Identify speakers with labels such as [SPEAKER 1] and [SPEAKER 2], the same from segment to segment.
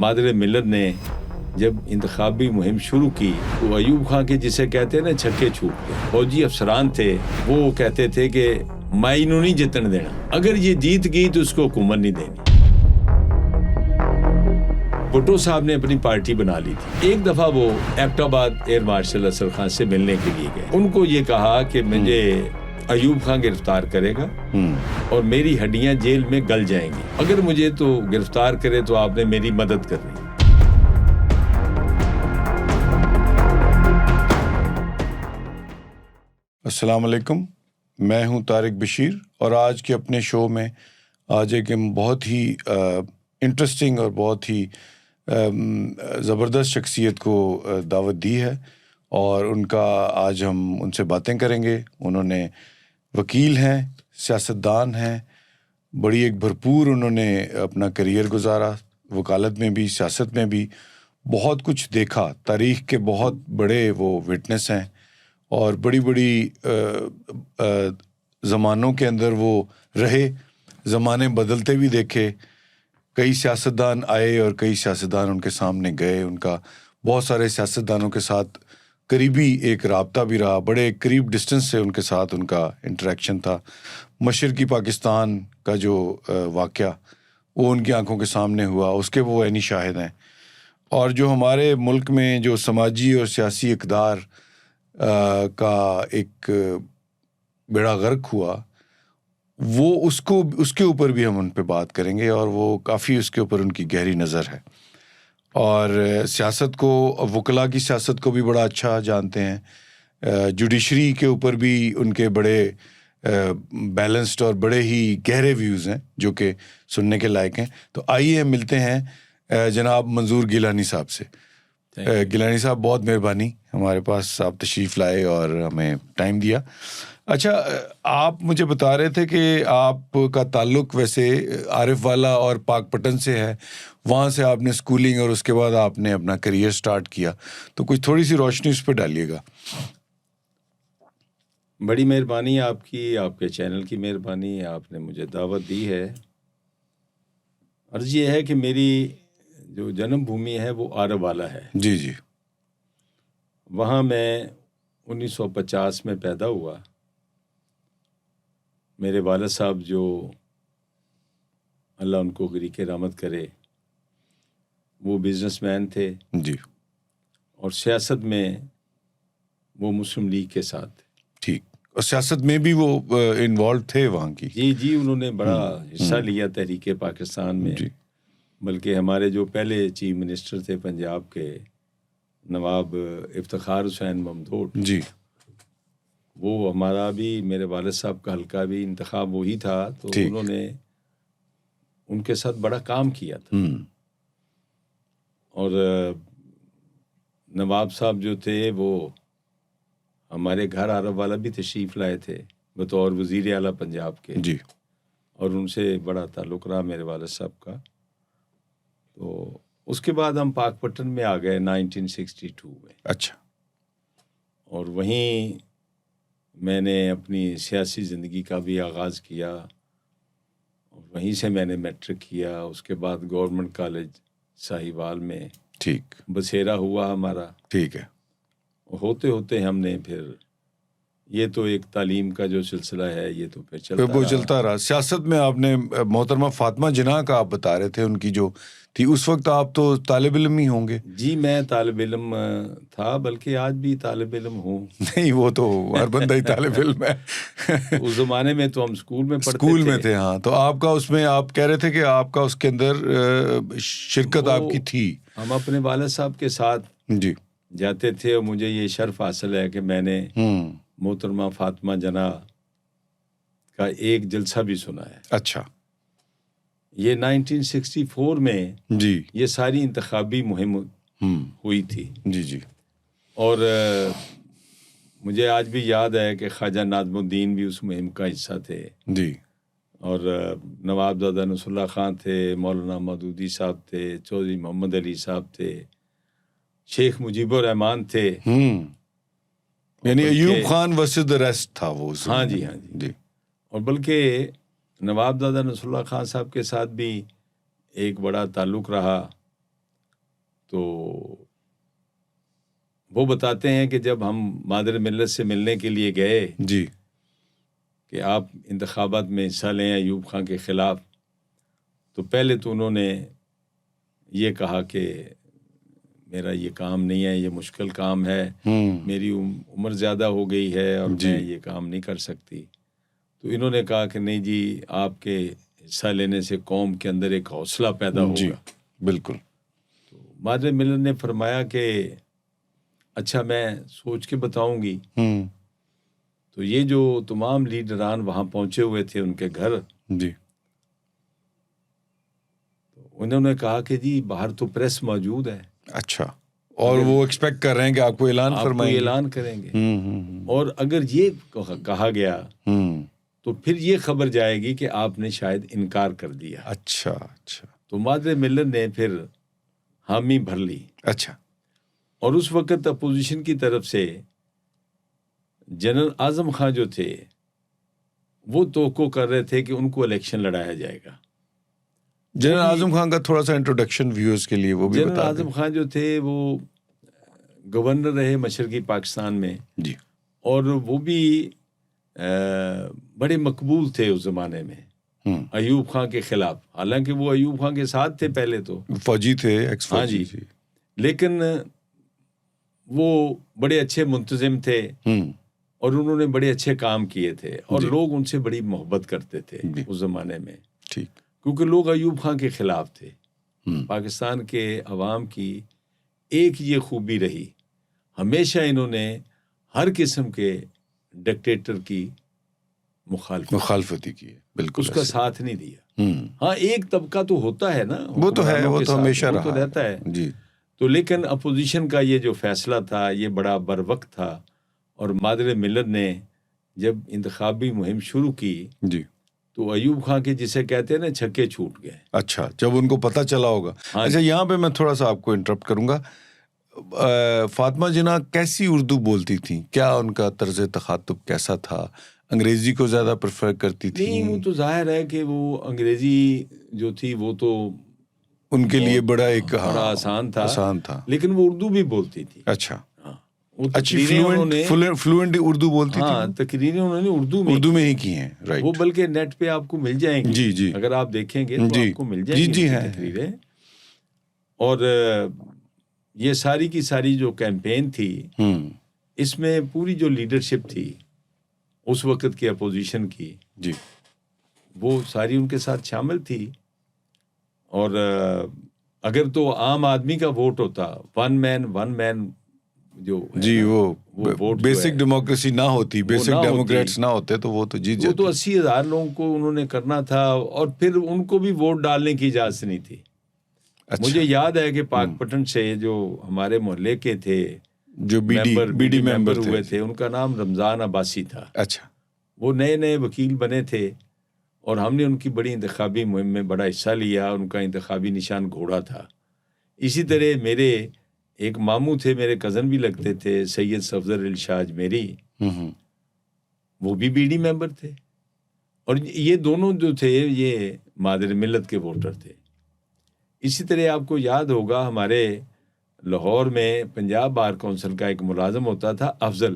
[SPEAKER 1] مادر ملت نے جب انتخابی مہم شروع کی تو ایوب خان کے جسے کہتے ہیں نا چھکے چھوٹ گئے، فوجی افسران تھے، وہ کہتے تھے کہ مائنو نہیں جتن دینا، اگر یہ جیت گئی تو اس کو حکومت نہیں دینی۔ بھٹو صاحب نے اپنی پارٹی بنا لی تھی۔ ایک دفعہ وہ ایبٹ آباد ایئر مارشل اسد خان سے ملنے کے لیے گئے، ان کو یہ کہا کہ مجھے ایوب خان گرفتار کرے گا اور میری ہڈیاں جیل میں گل جائیں گی، اگر مجھے تو گرفتار کرے تو آپ نے میری مدد کرنی۔
[SPEAKER 2] السلام علیکم، میں ہوں طارق بشیر اور آج کے اپنے شو میں آج ایک بہت ہی انٹرسٹنگ اور بہت ہی زبردست شخصیت کو دعوت دی ہے اور ان کا آج ہم ان سے باتیں کریں گے۔ انہوں نے وکیل ہیں، سیاستدان ہیں، بڑی ایک بھرپور انہوں نے اپنا کریئر گزارا، وکالت میں بھی سیاست میں بھی بہت کچھ دیکھا، تاریخ کے بہت بڑے وہ وٹنس ہیں اور بڑی بڑی زمانوں کے اندر وہ رہے، زمانے بدلتے بھی دیکھے، کئی سیاستدان آئے اور کئی سیاستدان ان کے سامنے گئے، ان کا بہت سارے سیاستدانوں کے ساتھ قریبی ایک رابطہ بھی رہا، بڑے قریب ڈسٹنس سے ان کے ساتھ ان کا انٹریکشن تھا۔ مشرقی پاکستان کا جو واقعہ وہ ان کی آنکھوں کے سامنے ہوا، اس کے وہ عینی شاہد ہیں، اور جو ہمارے ملک میں جو سماجی اور سیاسی اقدار کا ایک بیڑا غرق ہوا، وہ اس کے اوپر بھی ہم ان پہ بات کریں گے، اور وہ کافی اس کے اوپر ان کی گہری نظر ہے، اور سیاست کو، وکلا کی سیاست کو بھی بڑا اچھا جانتے ہیں، جوڈیشری کے اوپر بھی ان کے بڑے بیلنسڈ اور بڑے ہی گہرے ویوز ہیں جو کہ سننے کے لائق ہیں۔ تو آئیے ملتے ہیں جناب منظور گیلانی صاحب سے۔ گیلانی صاحب، بہت مہربانی ہمارے پاس آپ تشریف لائے اور ہمیں ٹائم دیا۔ اچھا، آپ مجھے بتا رہے تھے کہ آپ کا تعلق ویسے عارف والا اور پاک پٹن سے ہے، وہاں سے آپ نے اسکولنگ اور اس کے بعد آپ نے اپنا کریئر سٹارٹ کیا، تو کچھ تھوڑی سی روشنی اس پہ ڈالیے گا۔
[SPEAKER 1] بڑی مہربانی آپ کی، آپ کے چینل کی مہربانی، آپ نے مجھے دعوت دی ہے۔ عرض یہ ہے کہ میری جو جنم بھومی ہے وہ عارف والا ہے۔
[SPEAKER 2] جی جی۔
[SPEAKER 1] وہاں میں 1950 میں پیدا ہوا۔ میرے والد صاحب جو اللہ ان کو غریق رحمت کرے، وہ بزنس مین تھے
[SPEAKER 2] جی۔
[SPEAKER 1] اور سیاست میں وہ مسلم لیگ کے ساتھ تھے۔
[SPEAKER 2] ٹھیک، اور سیاست میں بھی وہ انوالو تھے وہاں کی؟
[SPEAKER 1] جی، انہوں نے بڑا حصہ لیا تحریک پاکستان میں،
[SPEAKER 2] جی۔
[SPEAKER 1] بلکہ ہمارے جو پہلے چیف منسٹر تھے پنجاب کے، نواب افتخار حسین ممدوٹ،
[SPEAKER 2] جی،
[SPEAKER 1] وہ ہمارا بھی، میرے والد صاحب کا حلقہ بھی انتخاب وہی تھا، تو انہوں نے ان کے ساتھ بڑا کام کیا تھا۔ اور نواب صاحب جو تھے وہ ہمارے گھر عارف والا بھی تشریف لائے تھے بطور وزیر اعلیٰ پنجاب کے،
[SPEAKER 2] جی،
[SPEAKER 1] اور ان سے بڑا تعلق رہا میرے والد صاحب کا۔ تو اس کے بعد ہم پاک پٹن میں آ گئے 1962 میں۔
[SPEAKER 2] اچھا۔
[SPEAKER 1] اور وہیں میں نے اپنی سیاسی زندگی کا بھی آغاز کیا، اور وہیں سے میں نے میٹرک کیا، اس کے بعد گورنمنٹ کالج ساہیوال میں
[SPEAKER 2] ٹھیک،
[SPEAKER 1] بسیرا ہوا ہمارا۔
[SPEAKER 2] ٹھیک ہے۔
[SPEAKER 1] ہوتے ہوتے ہم نے پھر، یہ تو ایک تعلیم کا جو سلسلہ ہے یہ تو پھر چلتا
[SPEAKER 2] رہا۔ سیاست میں آپ نے محترمہ فاطمہ جناح کا آپ بتا رہے تھے، ان کی جو تھی اس وقت آپ تو طالب علم ہی ہوں گے؟
[SPEAKER 1] جی، میں طالب علم تھا، بلکہ آج بھی طالب علم ہوں۔
[SPEAKER 2] نہیں، وہ تو ہر بندہ ہی طالب علم ہے۔
[SPEAKER 1] اس زمانے میں تو ہم اسکول میں پڑھتے
[SPEAKER 2] اسکول میں تھے، ہاں۔ تو آپ کا اس میں، آپ کہہ رہے تھے کہ آپ کا اس کے اندر شرکت آپ کی تھی۔
[SPEAKER 1] ہم اپنے والد صاحب کے ساتھ
[SPEAKER 2] جی
[SPEAKER 1] جاتے تھے، اور مجھے یہ شرف حاصل ہے کہ میں نے محترمہ فاطمہ جناح کا ایک جلسہ بھی سنا ہے۔
[SPEAKER 2] اچھا۔
[SPEAKER 1] یہ 1964 میں
[SPEAKER 2] جی،
[SPEAKER 1] یہ ساری انتخابی مہم ہوئی تھی۔
[SPEAKER 2] جی جی۔
[SPEAKER 1] اور مجھے آج بھی یاد ہے کہ خواجہ ناظم الدین بھی اس مہم کا حصہ تھے،
[SPEAKER 2] جی،
[SPEAKER 1] اور نواب زادہ نصر اللہ خان تھے، مولانا مودودی صاحب تھے، چودھری محمد علی صاحب تھے، شیخ مجیب الرحمان تھے۔
[SPEAKER 2] یعنی Ayub Khan versus the rest تھا وہ۔
[SPEAKER 1] ہاں جی، ہاں جی۔ اور بلکہ نواب زادہ نصر اللہ خان صاحب کے ساتھ بھی ایک بڑا تعلق رہا، تو وہ بتاتے ہیں کہ جب ہم مادر ملت سے ملنے کے لیے گئے
[SPEAKER 2] جی
[SPEAKER 1] کہ آپ انتخابات میں حصہ لیں ایوب خان کے خلاف، تو پہلے تو انہوں نے یہ کہا کہ میرا یہ کام نہیں ہے، یہ مشکل کام ہے، میری عمر زیادہ ہو گئی ہے اور میں یہ کام نہیں کر سکتی۔ تو انہوں نے کہا کہ نہیں جی، آپ کے حصہ لینے سے قوم کے اندر ایک حوصلہ پیدا ہوگا۔
[SPEAKER 2] جی بالکل۔
[SPEAKER 1] تو مادر ملت نے فرمایا کہ اچھا میں سوچ کے بتاؤں گی۔ تو یہ جو تمام لیڈران وہاں پہنچے ہوئے تھے ان کے گھر،
[SPEAKER 2] جی
[SPEAKER 1] انہوں نے کہا کہ جی باہر تو پریس موجود ہے،
[SPEAKER 2] اچھا، اور وہ ایکسپیکٹ کر رہے ہیں کہ آپ کو اعلان فرمائیں گے،
[SPEAKER 1] اعلان کریں گے، اور اگر یہ کہا گیا تو پھر یہ خبر جائے گی کہ آپ نے شاید انکار کر دیا۔
[SPEAKER 2] اچھا اچھا،
[SPEAKER 1] تو مادر ملت نے پھر حامی بھر لی۔
[SPEAKER 2] اچھا،
[SPEAKER 1] اور اس وقت اپوزیشن کی طرف سے جنرل اعظم خان جو تھے وہ توقع کر رہے تھے کہ ان کو الیکشن لڑایا جائے گا۔
[SPEAKER 2] جنرل اعظم خان کا تھوڑا سا انٹروڈکشن ویورز کے لیے وہ بھی بتا دیں۔
[SPEAKER 1] جنرل اعظم خان جو تھے وہ گورنر رہے مشرقی پاکستان میں،
[SPEAKER 2] جی،
[SPEAKER 1] اور وہ بھی بڑے مقبول تھے اس زمانے میں ایوب خان کے خلاف، حالانکہ وہ ایوب خان کے ساتھ تھے پہلے تو،
[SPEAKER 2] فوجی تھے، ایکس
[SPEAKER 1] ہاں
[SPEAKER 2] فوجی،
[SPEAKER 1] جی، لیکن وہ بڑے اچھے منتظم تھے اور انہوں نے بڑے اچھے کام کیے تھے، اور لوگ ان سے بڑی محبت کرتے تھے اس زمانے میں،
[SPEAKER 2] ٹھیک،
[SPEAKER 1] کیونکہ لوگ ایوب خان کے خلاف تھے۔ پاکستان کے عوام کی ایک یہ خوبی رہی، ہمیشہ انہوں نے ہر قسم کے ڈکٹیٹر کی
[SPEAKER 2] مخالفت کی ہے، بالکل
[SPEAKER 1] اس کا ساتھ نہیں دیا۔ ہاں ایک طبقہ تو ہوتا ہے نا،
[SPEAKER 2] وہ تو ہے، وہ تو ہمیشہ
[SPEAKER 1] رہا، وہ تو رہتا ہے
[SPEAKER 2] جی۔
[SPEAKER 1] تو لیکن اپوزیشن کا یہ جو فیصلہ تھا یہ بڑا بر وقت تھا، اور مادر ملت نے جب انتخابی مہم شروع کی
[SPEAKER 2] جی
[SPEAKER 1] تو ایوب خان کے جسے کہتے ہیں نا چھکے چھوٹ گئے۔
[SPEAKER 2] اچھا، جب ان کو پتہ چلا ہوگا۔ اچھا، یہاں پہ میں تھوڑا سا آپ کو انٹرپٹ کروں گا، فاطمہ جناح کیسی اردو بولتی تھیں؟ کیا ان کا طرز تخاطب کیسا تھا؟ انگریزی کو زیادہ پریفر کرتی تھی؟
[SPEAKER 1] نہیں، وہ تو ظاہر ہے کہ وہ انگریزی جو تھی وہ تو
[SPEAKER 2] ان کے لیے بڑا ایک
[SPEAKER 1] بڑا آسان تھا، لیکن وہ اردو بھی بولتی تھی۔
[SPEAKER 2] اچھا،
[SPEAKER 1] اچھی
[SPEAKER 2] فلوئنٹ اردو بولتی تھی؟
[SPEAKER 1] ہاں، تقریریں انہوں نے
[SPEAKER 2] اردو میں ہی کی ہیں، رائٹ۔
[SPEAKER 1] وہ بلکہ نیٹ پہ آپ کو مل جائیں گی،
[SPEAKER 2] جی جی،
[SPEAKER 1] اگر آپ دیکھیں گے تو آپ کو مل جائیں گی تقریریں۔ اور یہ ساری کی ساری جو کیمپین تھی، اس میں پوری جو لیڈرشپ تھی اس وقت کی اپوزیشن کی،
[SPEAKER 2] جی، وہ
[SPEAKER 1] ساری ان کے ساتھ شامل تھی۔ اور اگر تو عام آدمی کا ووٹ ہوتا، ون مین جو
[SPEAKER 2] جی، وہ بیسک ڈیموکریسی نہ ہوتی، بیسک ڈیموکریٹس نہ ہوتے تو وہ تو جیت جاتے۔
[SPEAKER 1] وہ تو 80,000 لوگوں کو انہوں نے کرنا تھا، اور پھر ان کو بھی ووٹ ڈالنے کی اجازت نہیں تھی۔ مجھے یاد ہے کہ پاک پٹن سے جو ہمارے محلے کے تھے،
[SPEAKER 2] جو بی ڈی ممبر
[SPEAKER 1] ہوئے تھے، ان کا نام رمضان عباسی تھا۔
[SPEAKER 2] اچھا،
[SPEAKER 1] وہ نئے وکیل بنے تھے، اور ہم نے ان کی بڑی انتخابی مہم میں بڑا حصہ لیا۔ ان کا انتخابی نشان گھوڑا تھا۔ اسی طرح میرے ایک ماموں تھے، میرے کزن بھی لگتے تھے، سید صفدر شاہ اجمیری، وہ بھی بی ڈی ممبر تھے، اور یہ دونوں جو تھے یہ مادر ملت کے ووٹر تھے۔ اسی طرح آپ کو یاد ہوگا ہمارے لاہور میں پنجاب بار کونسل کا ایک ملازم ہوتا تھا، افضل،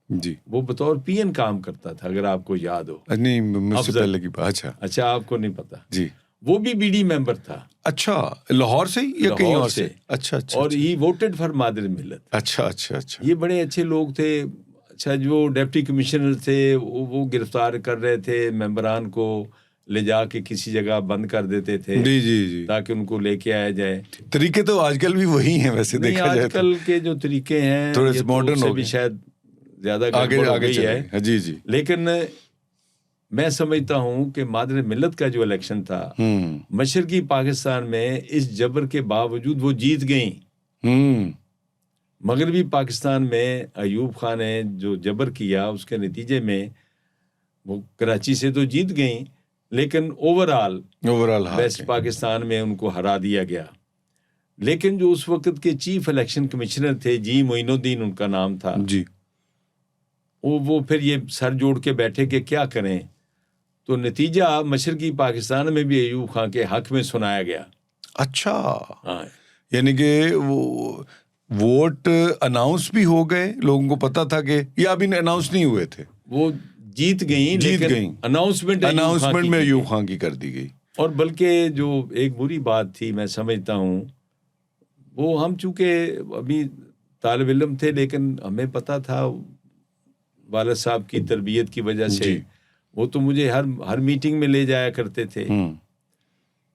[SPEAKER 2] جی،
[SPEAKER 1] وہ بطور پی این کام کرتا تھا، اگر آپ کو یاد ہو۔
[SPEAKER 2] نہیں، مجھ سے پہلے کی بات۔
[SPEAKER 1] اچھا، آپ کو نہیں پتا؟
[SPEAKER 2] جی،
[SPEAKER 1] وہ بھی بی ڈی ممبر تھا۔
[SPEAKER 2] اچھا، لاہور سے یا کہیں اور سے؟ اچھا اچھا،
[SPEAKER 1] اور ہی ووٹڈ فار مادر ملت۔
[SPEAKER 2] اچھا اچھا اچھا،
[SPEAKER 1] یہ بڑے اچھے لوگ تھے۔ اچھا، جو ڈپٹی کمشنر تھے وہ گرفتار کر رہے تھے ممبران کو، لے جا کے کسی جگہ بند کر دیتے تھے،
[SPEAKER 2] جی جی جی،
[SPEAKER 1] تاکہ ان کو لے کے آیا جائے۔
[SPEAKER 2] طریقے تو آج کل بھی وہی ہیں ویسے دیکھا جائے۔
[SPEAKER 1] آج کل کے جو طریقے ہیں
[SPEAKER 2] تھوڑے سے ماڈرن ہو
[SPEAKER 1] گئے، شاید زیادہ
[SPEAKER 2] آگے
[SPEAKER 1] ہو گئی ہے۔
[SPEAKER 2] جی جی،
[SPEAKER 1] لیکن میں سمجھتا ہوں کہ مادر ملت کا جو الیکشن تھا مشرقی پاکستان میں، اس جبر کے باوجود وہ جیت گئیں۔ مغربی پاکستان میں ایوب خان نے جو جبر کیا، اس کے نتیجے میں وہ کراچی سے تو جیت گئیں، لیکن اوور آل ویسٹ پاکستان میں ان کو ہرا دیا گیا۔ لیکن جو اس وقت کے چیف الیکشن کمشنر تھے، جی معین الدین ان کا نام تھا،
[SPEAKER 2] جی،
[SPEAKER 1] وہ پھر یہ سر جوڑ کے بیٹھے کہ کیا کریں، تو نتیجہ مشرقی پاکستان میں بھی ایوب خان کے حق میں سنایا گیا۔
[SPEAKER 2] اچھا،
[SPEAKER 1] ہاں،
[SPEAKER 2] یعنی کہ ووٹ اناؤنس بھی ہو گئے, لوگوں کو پتا تھا کہ یا ابھی اناؤنس نہیں ہوئے تھے؟
[SPEAKER 1] وہ جیت گئیں اناؤنسمنٹ
[SPEAKER 2] میں ایوب خان کی کر دی گئی.
[SPEAKER 1] اور بلکہ جو ایک بری بات تھی میں سمجھتا ہوں, وہ ہم چونکہ ابھی طالب علم تھے لیکن ہمیں پتا تھا والد صاحب کی تربیت کی وجہ سے, وہ تو مجھے ہر میٹنگ میں لے جایا کرتے تھے.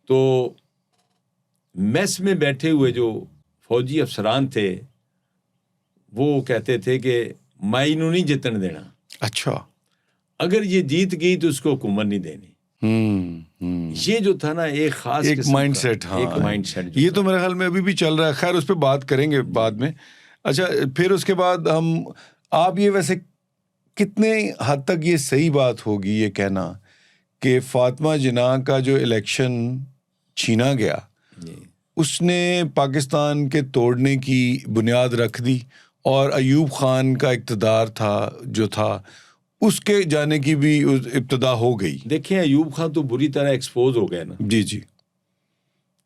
[SPEAKER 1] تو میس میں بیٹھے ہوئے جو فوجی افسران تھے وہ کہتے تھے کہ مائی نو نہیں جتن دینا.
[SPEAKER 2] اچھا,
[SPEAKER 1] اگر یہ جیت گئی تو اس کو حکومت نہیں دینی. یہ جو تھا نا ایک خاص
[SPEAKER 2] ایک مائنڈ سیٹ. ہاں,
[SPEAKER 1] ایک مائنڈ سیٹ
[SPEAKER 2] یہ تو میرے خیال میں ابھی بھی چل رہا ہے. خیر اس پہ بات کریں گے بعد میں. اچھا, پھر اس کے بعد آپ یہ ویسے کتنے حد تک یہ صحیح بات ہوگی یہ کہنا کہ فاطمہ جناح کا جو الیکشن چھینا گیا اس نے پاکستان کے توڑنے کی بنیاد رکھ دی, اور ایوب خان کا اقتدار جو تھا اس کے جانے کی بھی ابتدا ہو گئی؟
[SPEAKER 1] دیکھیں ایوب خان تو بری طرح ایکسپوز ہو گیا نا.
[SPEAKER 2] جی,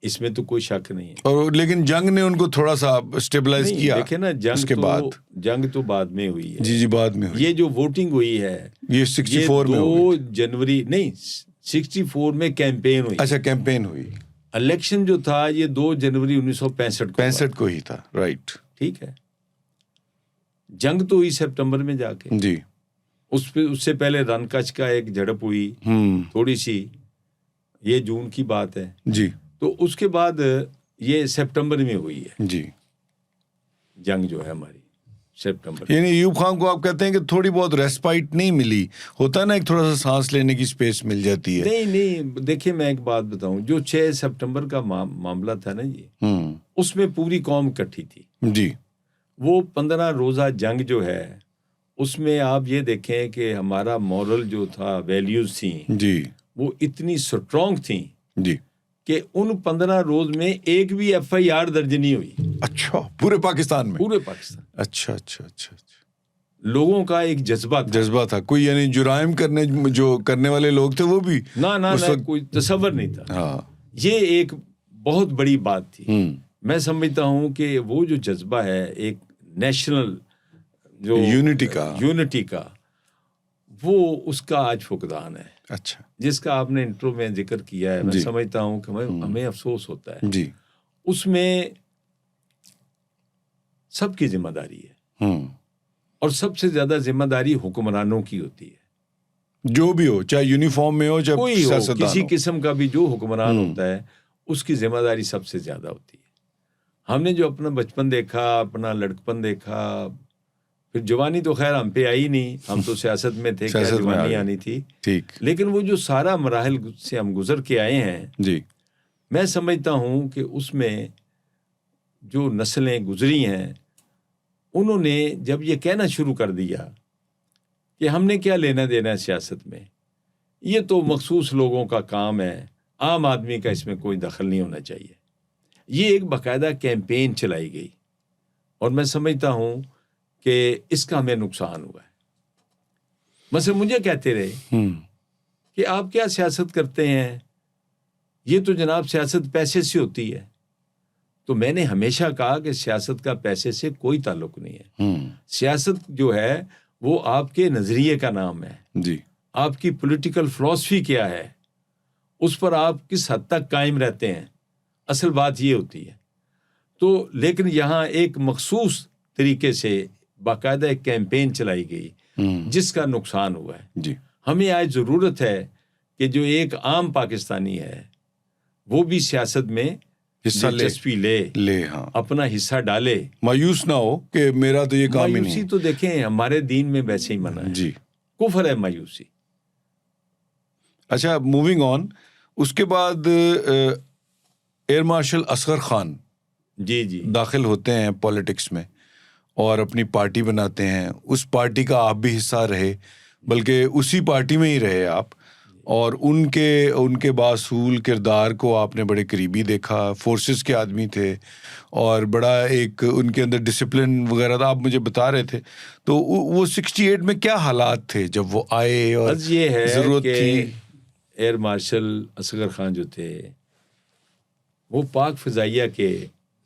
[SPEAKER 2] اس
[SPEAKER 1] میں تو کوئی شک نہیں ہے.
[SPEAKER 2] اور لیکن جنگ نے ان کو تھوڑا سا اسٹیبلائز کیا.
[SPEAKER 1] دیکھیں نا, جنگ تو بعد میں ہوئی ہے.
[SPEAKER 2] جی بعد میں ہوئی.
[SPEAKER 1] یہ جو ووٹنگ ہوئی ہے
[SPEAKER 2] یہ 64 میں ہوئی.
[SPEAKER 1] 2 جنوری نہیں 64 میں کیمپین ہوئی.
[SPEAKER 2] اچھا, کیمپین ہوئی.
[SPEAKER 1] الیکشن جو تھا یہ 2 جنوری 1965
[SPEAKER 2] کو ہی تھا. رائٹ,
[SPEAKER 1] ٹھیک ہے. جنگ تو ہوئی سپٹمبر میں جا کے.
[SPEAKER 2] جی,
[SPEAKER 1] اس سے پہلے رن کچ کا ایک جھڑپ ہوئی تھوڑی سی, یہ جون کی بات ہے.
[SPEAKER 2] جی,
[SPEAKER 1] تو اس کے بعد یہ سپٹمبر میں ہوئی ہے.
[SPEAKER 2] جی,
[SPEAKER 1] جنگ جو ہے ہماری سپٹمبر.
[SPEAKER 2] یعنی ایوب خان کو آپ کہتے ہیں کہ تھوڑی بہت ریسپائٹ نہیں ملی, ہوتا ہے نا ایک تھوڑا سا سانس لینے کی سپیس مل جاتی ہے.
[SPEAKER 1] نہیں, دیکھیں میں ایک بات بتاؤں, جو 6 سپٹمبر کا معاملہ تھا نا یہ, اس میں پوری قوم اکٹھی تھی.
[SPEAKER 2] جی,
[SPEAKER 1] وہ 15 روزہ جنگ جو ہے اس میں آپ یہ دیکھیں کہ ہمارا مورل جو تھا, ویلیوز تھیں
[SPEAKER 2] جی, وہ
[SPEAKER 1] اتنی سٹرونگ تھیں
[SPEAKER 2] جی
[SPEAKER 1] کہ ان 15 روز میں ایک بھی FIR درج نہیں ہوئی.
[SPEAKER 2] اچھا, پورے پاکستان میں؟
[SPEAKER 1] پورے پاکستان.
[SPEAKER 2] اچھا,
[SPEAKER 1] لوگوں کا ایک جذبہ تھا.
[SPEAKER 2] کوئی یعنی جرائم کرنے والے لوگ تھے وہ بھی
[SPEAKER 1] نہ کوئی تصور نہیں تھا.
[SPEAKER 2] ہاں, یہ
[SPEAKER 1] ایک بہت بڑی بات تھی. میں سمجھتا ہوں کہ وہ جو جذبہ ہے ایک نیشنل جو یونٹی کا وہ اس کا آج فقدان ہے.
[SPEAKER 2] اچھا,
[SPEAKER 1] جس کا آپ نے انٹرو میں ذکر کیا ہے, میں سمجھتا ہوں کہ ہمیں افسوس ہوتا ہے.
[SPEAKER 2] جی,
[SPEAKER 1] اس میں سب کی ذمہ داری ہے, اور سب سے زیادہ ذمہ داری حکمرانوں کی ہوتی ہے.
[SPEAKER 2] جو بھی ہو, چاہے یونیفارم میں ہو, چاہے
[SPEAKER 1] کوئی ہو, کسی قسم کا بھی جو حکمران ہوتا ہے اس کی ذمہ داری سب سے زیادہ ہوتی ہے. ہم نے جو اپنا بچپن دیکھا, اپنا لڑکپن دیکھا, پھر جوانی تو خیر ہم پہ آئی نہیں, ہم تو سیاست میں تھے, کیا جوانی آنی تھی.
[SPEAKER 2] ٹھیک,
[SPEAKER 1] لیکن وہ جو سارا مراحل سے ہم گزر کے آئے ہیں,
[SPEAKER 2] جی,
[SPEAKER 1] میں سمجھتا ہوں کہ اس میں جو نسلیں گزری ہیں انہوں نے جب یہ کہنا شروع کر دیا کہ ہم نے کیا لینا دینا ہے سیاست میں, یہ تو مخصوص لوگوں کا کام ہے, عام آدمی کا اس میں کوئی دخل نہیں ہونا چاہیے. یہ ایک باقاعدہ کیمپین چلائی گئی, اور میں سمجھتا ہوں کہ اس کا ہمیں نقصان ہوا ہے. مثلا مجھے کہتے رہے کہ آپ کیا سیاست کرتے ہیں, یہ تو جناب سیاست پیسے سے ہوتی ہے. تو میں نے ہمیشہ کہا کہ سیاست کا پیسے سے کوئی تعلق نہیں ہے. سیاست جو ہے وہ آپ کے نظریے کا نام ہے.
[SPEAKER 2] جی,
[SPEAKER 1] آپ کی پولیٹیکل فلسفی کیا ہے, اس پر آپ کس حد تک قائم رہتے ہیں, اصل بات یہ ہوتی ہے. تو لیکن یہاں ایک مخصوص طریقے سے باقاعدہ ایک کیمپین چلائی گئی جس کا نقصان ہوا ہے.
[SPEAKER 2] جی,
[SPEAKER 1] ہمیں آج ضرورت ہے کہ جو ایک عام پاکستانی ہے وہ بھی سیاست میں دلچسپی لے,
[SPEAKER 2] ہاں,
[SPEAKER 1] اپنا حصہ ڈالے,
[SPEAKER 2] مایوس نہ ہو کہ میرا تو یہ کام ہی نہیں.
[SPEAKER 1] مایوسی تو دیکھیں ہمارے دین میں ویسے ہی منع ہے.
[SPEAKER 2] جی,
[SPEAKER 1] کفر ہے مایوسی.
[SPEAKER 2] اچھا, موونگ آن, اس کے بعد ایئر مارشل اصغر خان
[SPEAKER 1] جی
[SPEAKER 2] داخل ہوتے ہیں پالیٹکس میں اور اپنی پارٹی بناتے ہیں. اس پارٹی کا آپ بھی حصہ رہے, بلکہ اسی پارٹی میں ہی رہے آپ, اور ان کے باصول کردار کو آپ نے بڑے قریبی دیکھا. فورسز کے آدمی تھے اور بڑا ایک ان کے اندر ڈسپلن وغیرہ تھا, آپ مجھے بتا رہے تھے. تو وہ 68 میں کیا حالات تھے جب وہ آئے, اور
[SPEAKER 1] یہ ہے
[SPEAKER 2] ضرورت
[SPEAKER 1] کہ
[SPEAKER 2] تھی؟
[SPEAKER 1] ایئر مارشل اصغر خان جو تھے وہ پاک فضائیہ کے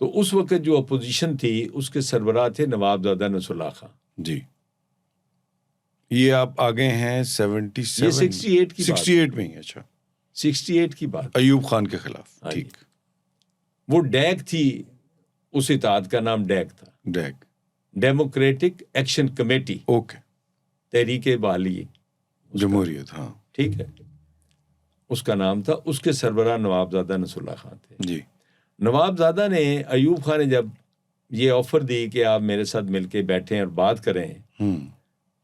[SPEAKER 1] تو اس وقت جو اپوزیشن تھی اس کے سربراہ تھے نواب زادہ نصر اللہ خان.
[SPEAKER 2] جی یہ آپ آگے ہیں 77
[SPEAKER 1] یہ 68 کی بات
[SPEAKER 2] 68 میں ہی. اچھا
[SPEAKER 1] 68 کی بات.
[SPEAKER 2] ایوب خان کے خلاف.
[SPEAKER 1] ہاں جی.
[SPEAKER 2] ٹھیک.
[SPEAKER 1] وہ ڈیک تھی, اس اتحاد کا نام ڈیک تھا,
[SPEAKER 2] DAC
[SPEAKER 1] democratic action committee,
[SPEAKER 2] okay,
[SPEAKER 1] Tehreek Bahali
[SPEAKER 2] جمہوریت. ہاں
[SPEAKER 1] ٹھیک ہے, اس کا نام تھا. اس کے سربراہ نواب زادہ نصر اللہ خان تھے.
[SPEAKER 2] جی.
[SPEAKER 1] نواب زادہ نے ایوب خان نے جب یہ آفر دی کہ آپ میرے ساتھ مل کے بیٹھیں اور بات کریں,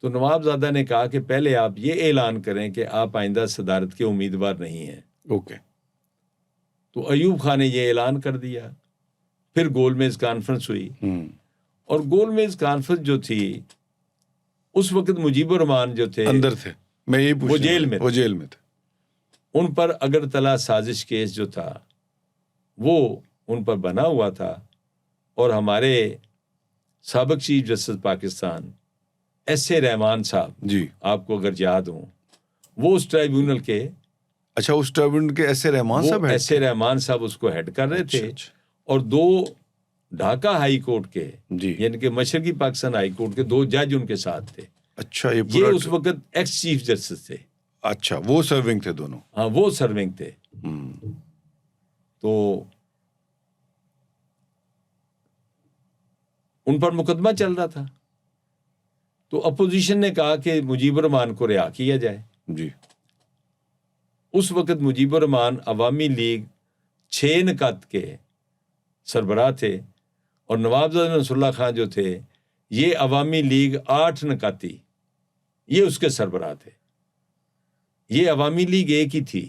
[SPEAKER 1] تو نواب زادہ نے کہا کہ پہلے آپ یہ اعلان کریں کہ آپ آئندہ صدارت کے امیدوار نہیں ہیں.
[SPEAKER 2] اوکے.
[SPEAKER 1] تو ایوب خان نے یہ اعلان کر دیا. پھر گول میز کانفرنس ہوئی, اور گول میز کانفرنس جو تھی اس وقت مجیب الرحمان جو تھے
[SPEAKER 2] اندر تھے, میں یہی پوچھ
[SPEAKER 1] وہ جیل میں
[SPEAKER 2] وہ جیل میں تھے.
[SPEAKER 1] ان پر اگرتلا سازش کیس جو تھا وہ ان پر بنا ہوا تھا, اور ہمارے سابق chief justice Pakistan S A Rahman صاحب,
[SPEAKER 2] جی
[SPEAKER 1] آپ کو اگر یاد ہوں, وہ اس ٹرائیبیونل کے,
[SPEAKER 2] اچھا اس ٹربیونل کے ایس اے رحمان صاحب ہیں.
[SPEAKER 1] ایس اے رحمان صاحب اس کو ہیڈ کر رہے تھے. اور 2 ڈھاکہ ہائی کورٹ کے,
[SPEAKER 2] جی,
[SPEAKER 1] یعنی کہ مشرقی پاکستان ہائی کورٹ کے 2 جج ان کے ساتھ تھے.
[SPEAKER 2] اچھا
[SPEAKER 1] یہ اس وقت ایکس چیف جسٹس تھے.
[SPEAKER 2] اچھا وہ سرونگ تھے دونوں.
[SPEAKER 1] ہاں وہ سرونگ تھے. تو ان پر مقدمہ چل رہا تھا, تو اپوزیشن نے کہا کہ مجیب الرحمان کو رہا کیا جائے.
[SPEAKER 2] جی.
[SPEAKER 1] اس وقت مجیب الرحمان عوامی لیگ 6 نکات کے سربراہ تھے, اور نواب زادہ نصر اللہ خان جو تھے یہ عوامی لیگ 8 نکاتی, یہ اس کے سربراہ تھے. یہ عوامی لیگ ایک ہی تھی.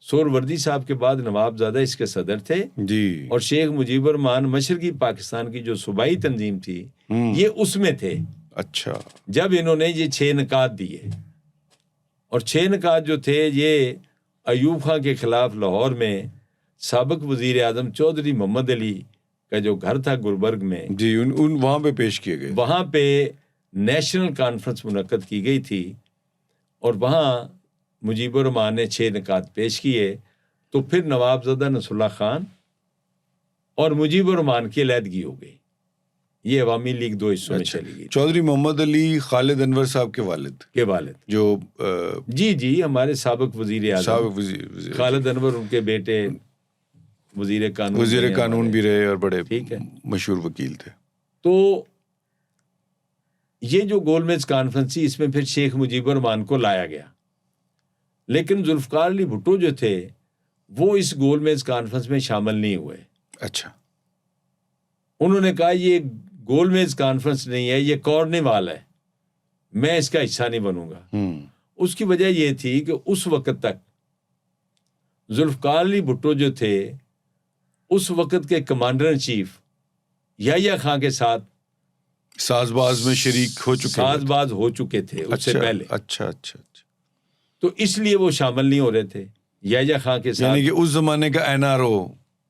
[SPEAKER 1] سہروردی صاحب کے بعد نواب زادہ اس کے صدر تھے,
[SPEAKER 2] جی,
[SPEAKER 1] اور شیخ مجیب الرحمان مشرقی پاکستان کی جو صوبائی تنظیم تھی یہ اس میں تھے.
[SPEAKER 2] اچھا.
[SPEAKER 1] جب انہوں نے یہ 6 نکات دیے, اور 6 نکات جو تھے یہ ایوب خان کے خلاف لاہور میں سابق وزیر اعظم چودھری محمد علی کا جو گھر تھا گلبرگ میں,
[SPEAKER 2] جی, ان وہاں پہ پیش کیے گئے.
[SPEAKER 1] وہاں پہ نیشنل کانفرنس منعقد کی گئی تھی, اور وہاں مجیب الرحمان نے 6 نکات پیش کیے. تو پھر نواب زادہ نصر اللہ خان اور مجیب الرحمان کی علیحدگی ہو گئی. یہ عوامی لیگ 2 حصوں میں چلی گئی.
[SPEAKER 2] چودھری محمد علی خالد انور صاحب کے والد جو
[SPEAKER 1] جی ہمارے سابق وزیر اعظم خالد انور, ان کے بیٹے وزیر قانون
[SPEAKER 2] بھی رہے اور بڑے
[SPEAKER 1] ٹھیک ہے
[SPEAKER 2] مشہور وکیل تھے.
[SPEAKER 1] تو یہ جو گول میز کانفرنس تھی اس میں پھر شیخ مجیب الرحمان کو لایا گیا, لیکن ذوالفقار علی بھٹو جو تھے وہ اس گول میز کانفرنس میں شامل نہیں ہوئے.
[SPEAKER 2] اچھا.
[SPEAKER 1] انہوں نے کہا یہ گول میز کانفرنس نہیں ہے, یہ کارنیوال ہے, میں اس کا حصہ نہیں بنوں گا. اس کی وجہ یہ تھی کہ اس وقت تک ذوالفقار علی بھٹو جو تھے اس وقت کے commander in chief Yahya Khan کے ساتھ
[SPEAKER 2] ساز باز میں شریک ہو
[SPEAKER 1] چکے تھے اس سے پہلے.
[SPEAKER 2] اچھا.
[SPEAKER 1] تو اس لیے وہ شامل نہیں ہو رہے تھے یحییٰ خان کے ساتھ.
[SPEAKER 2] یعنی کہ اس زمانے کا NRO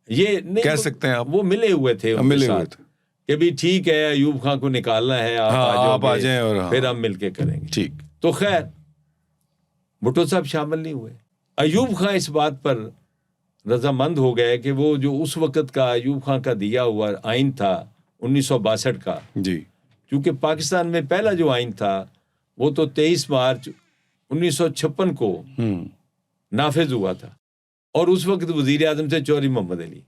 [SPEAKER 1] یہ نہیں
[SPEAKER 2] کہہ سکتے ہیں آپ,
[SPEAKER 1] وہ ملے ہوئے تھے ان کے ساتھ کہ بھی ٹھیک ہے ایوب خان کو نکالنا ہے, آپ آ جائیں اور پھر ہم مل کے کریں گے.
[SPEAKER 2] ٹھیک.
[SPEAKER 1] تو خیر بھٹو صاحب شامل نہیں ہوئے. ایوب خان اس بات پر رضامند ہو گئے کہ وہ جو اس وقت کا ایوب خان کا دیا ہوا آئین تھا 1962 کا,
[SPEAKER 2] جی,
[SPEAKER 1] کیونکہ پاکستان میں پہلا جو آئین تھا وہ تو 23 مارچ 1956 کو نافذ ہوا تھا, اور اس وقت وزیر اعظم تھے چودھری محمد علی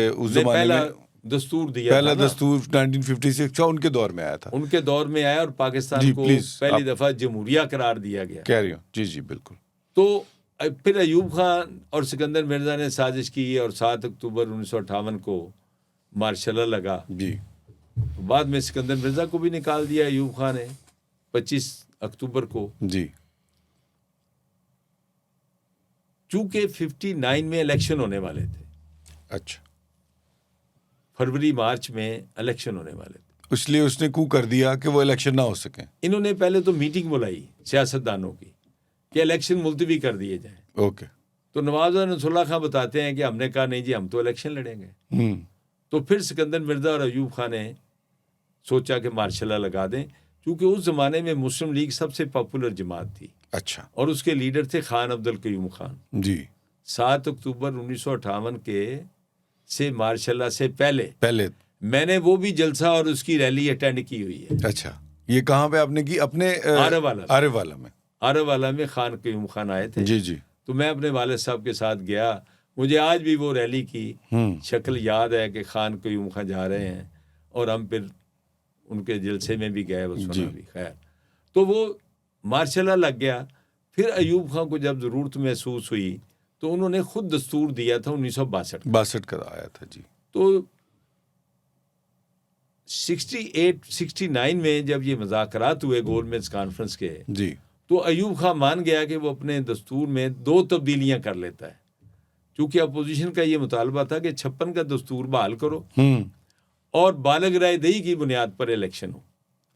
[SPEAKER 2] اس زمانے میں
[SPEAKER 1] دستور دیا,
[SPEAKER 2] پہلا دستور 1956 کا ان کے دور میں آیا تھا.
[SPEAKER 1] ان کے دور میں آیا, اور پاکستان کو پہلی دفعہ جمہوریہ قرار دیا گیا.
[SPEAKER 2] کہہ رہی ہوں جی بالکل.
[SPEAKER 1] تو پھر ایوب خان اور سکندر مرزا نے سازش کی, اور 7 اکتوبر 1958 کو مارشل لا لگا.
[SPEAKER 2] جی.
[SPEAKER 1] بعد میں سکندر مرزا کو بھی نکال دیا ایوب خان نے 25 اکتوبر کو.
[SPEAKER 2] جی.
[SPEAKER 1] چونکہ 59 میں الیکشن ہونے والے تھے.
[SPEAKER 2] اچھا.
[SPEAKER 1] فروری مارچ میں الیکشن ہونے والے تھے,
[SPEAKER 2] اس لیے اس نے کو کر دیا کہ وہ الیکشن نہ ہو سکیں.
[SPEAKER 1] انہوں نے پہلے تو میٹنگ بلائی سیاستدانوں کی کہ الیکشن ملتوی کر دیے جائیں.
[SPEAKER 2] اوکے.
[SPEAKER 1] تو نواب زادہ نصر اللہ خان بتاتے ہیں کہ ہم نے کہا نہیں جی ہم تو الیکشن لڑیں گے. تو پھر سکندر مرزا اور ایوب خان نے سوچا کہ مارشل لا لگا دیں, کیونکہ اس زمانے میں مسلم لیگ سب سے پاپولر جماعت تھی.
[SPEAKER 2] اچھا.
[SPEAKER 1] اور اس کے لیڈر تھے خان عبد القیوم خان.
[SPEAKER 2] جی.
[SPEAKER 1] 7 اکتوبر 1958 کے سے مارشاء اللہ سے پہلے میں نے وہ بھی جلسہ اور اس کی ریلی اٹینڈ کی ہوئی ہے.
[SPEAKER 2] اچھا یہ کہاں پہ آپ نے کی؟ اپنے
[SPEAKER 1] آرے والا میں خان قیوم خان آئے تھے.
[SPEAKER 2] جی
[SPEAKER 1] تو میں اپنے والد صاحب کے ساتھ گیا. مجھے آج بھی وہ ریلی کی شکل یاد ہے کہ خان قیوم خان جا رہے ہیں اور ہم پھر ان کے جلسے میں بھی گئے, وہ سنا بھی. خیر تو وہ مارشاء اللہ لگ گیا. پھر ایوب خان کو جب ضرورت محسوس ہوئی تو انہوں نے خود دستور دیا تھا 1962
[SPEAKER 2] کا آیا تھا. جی
[SPEAKER 1] تو 68-69 میں جب یہ مذاکرات ہوئے گول میز کانفرنس کے,
[SPEAKER 2] جی
[SPEAKER 1] تو ایوب خان مان گیا کہ وہ اپنے دستور میں 2 تبدیلیاں کر لیتا ہے, چونکہ اپوزیشن کا یہ مطالبہ تھا کہ 56 کا دستور بحال کرو اور بالغ رائے دہی کی بنیاد پر الیکشن ہو.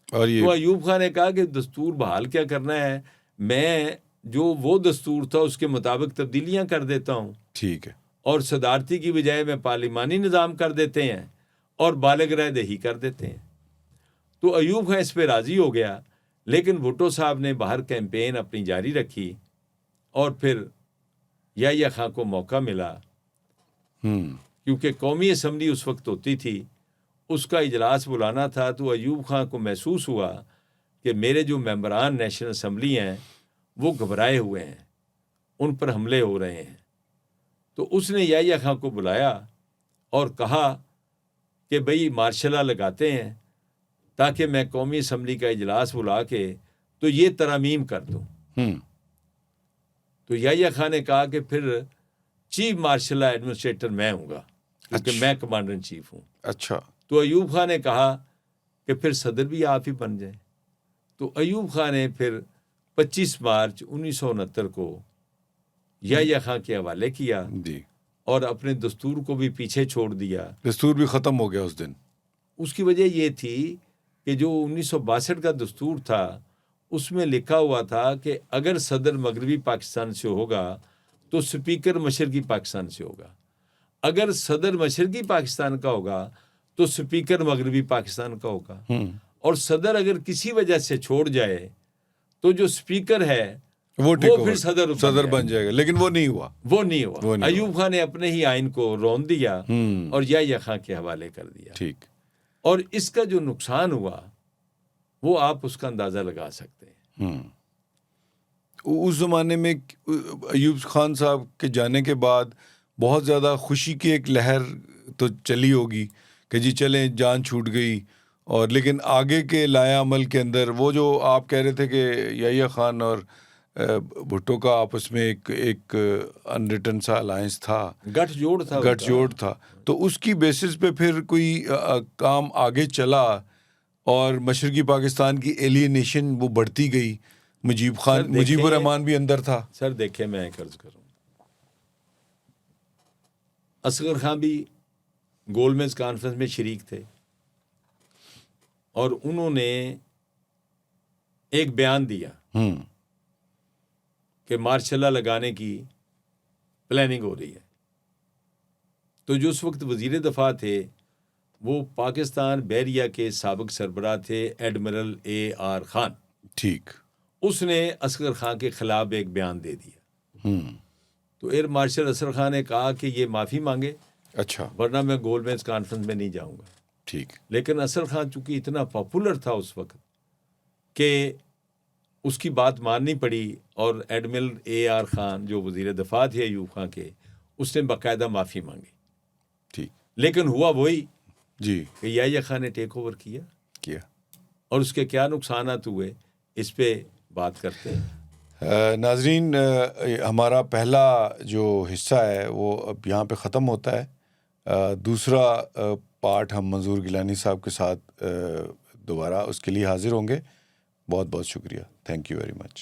[SPEAKER 2] اور
[SPEAKER 1] تو ایوب خان نے کہا کہ دستور بحال کیا کرنا ہے, میں جو وہ دستور تھا اس کے مطابق تبدیلیاں کر دیتا ہوں.
[SPEAKER 2] ٹھیک ہے.
[SPEAKER 1] اور صدارتی کی بجائے میں پارلیمانی نظام کر دیتے ہیں اور بالغ رائے دہی کر دیتے ہیں. تو ایوب خان اس پہ راضی ہو گیا, لیکن بھٹو صاحب نے باہر کیمپین اپنی جاری رکھی اور پھر یحییٰ خان کو موقع ملا کیونکہ قومی اسمبلی اس وقت ہوتی تھی, اس کا اجلاس بلانا تھا. تو ایوب خان کو محسوس ہوا کہ میرے جو ممبران نیشنل اسمبلی ہیں وہ گھبرائے ہوئے ہیں, ان پر حملے ہو رہے ہیں. تو اس نے یحییٰ خان کو بلایا اور کہا کہ بھئی مارشاء اللہ لگاتے ہیں تاکہ میں قومی اسمبلی کا اجلاس بلا کے تو یہ ترامیم کر دوں. تو یحییٰ خان نے کہا کہ پھر چیف مارشل ایڈمنسٹریٹر میں ہوں گا کیونکہ میں کمانڈر ان چیف ہوں.
[SPEAKER 2] اچھا.
[SPEAKER 1] تو ایوب خان نے کہا کہ پھر صدر بھی آپ ہی بن جائیں. تو ایوب خان نے پھر 25 مارچ 1969 کو یحییٰ خان کے حوالے کیا
[SPEAKER 2] جی,
[SPEAKER 1] اور اپنے دستور کو بھی پیچھے چھوڑ دیا.
[SPEAKER 2] دستور بھی ختم ہو گیا اس دن.
[SPEAKER 1] اس کی وجہ یہ تھی کہ جو 1962 کا دستور تھا اس میں لکھا ہوا تھا کہ اگر صدر مغربی پاکستان سے ہوگا تو سپیکر مشرقی پاکستان سے ہوگا, اگر صدر مشرقی پاکستان کا ہوگا تو سپیکر مغربی پاکستان کا ہوگا, اور صدر اگر کسی وجہ سے چھوڑ جائے تو جو سپیکر ہے وہ پھر صدر
[SPEAKER 2] بن جائے گا. لیکن وہ نہیں ہوا.
[SPEAKER 1] ایوب خان نے اپنے ہی آئین کو رون دیا اور یحییٰ خان کے حوالے کر دیا.
[SPEAKER 2] ٹھیک.
[SPEAKER 1] اور اس کا جو نقصان ہوا وہ آپ اس کا اندازہ لگا سکتے ہیں.
[SPEAKER 2] اس زمانے میں ایوب خان صاحب کے جانے کے بعد بہت زیادہ خوشی کی ایک لہر تو چلی ہوگی کہ جی چلیں جان چھوٹ گئی, اور لیکن آگے کے لایا عمل کے اندر وہ جو آپ کہہ رہے تھے کہ یحییٰ خان اور بھٹو کا آپس میں ایک ان ریٹن سا الائنس تھا,
[SPEAKER 1] گٹھ جوڑ تھا,
[SPEAKER 2] تو اس کی بیسس پہ پھر کوئی کام آگے چلا اور مشرقی پاکستان کی ایلینیشن وہ بڑھتی گئی. مجیب الرحمان بھی اندر تھا.
[SPEAKER 1] سر دیکھیں میں ایک عرض کروں, اصغر خان بھی گول میز کانفرنس میں شریک تھے اور انہوں نے ایک بیان دیا کہ مارشاء اللہ لگانے کی پلاننگ ہو رہی ہے. تو جو اس وقت وزیر دفاع تھے وہ پاکستان بحریہ کے سابق سربراہ تھے ایڈمرل AR خان.
[SPEAKER 2] ٹھیک.
[SPEAKER 1] اس نے اصغر خان کے خلاف ایک بیان دے دیا. تو ایئر مارشل اصغر خان نے کہا کہ یہ معافی مانگے,
[SPEAKER 2] اچھا,
[SPEAKER 1] ورنہ میں گول میز کانفرنس میں نہیں جاؤں گا.
[SPEAKER 2] ٹھیک.
[SPEAKER 1] لیکن اصغر خان چونکہ اتنا پاپولر تھا اس وقت کہ اس کی بات ماننی پڑی, اور ایڈمرل AR خان جو وزیر دفاع تھے ایوب خان کے, اس نے باقاعدہ معافی مانگی.
[SPEAKER 2] ٹھیک.
[SPEAKER 1] لیکن ہوا وہی
[SPEAKER 2] جی
[SPEAKER 1] کہ یحییٰ خان نے ٹیک اوور کیا, اور اس کے کیا نقصانات ہوئے اس پہ بات کرتے ہیں.
[SPEAKER 2] ناظرین, ہمارا پہلا جو حصہ ہے وہ اب یہاں پہ ختم ہوتا ہے. دوسرا پارٹ ہم منظور گیلانی صاحب کے ساتھ دوبارہ اس کے لیے حاضر ہوں گے. بہت بہت شکریہ. Thank you very much.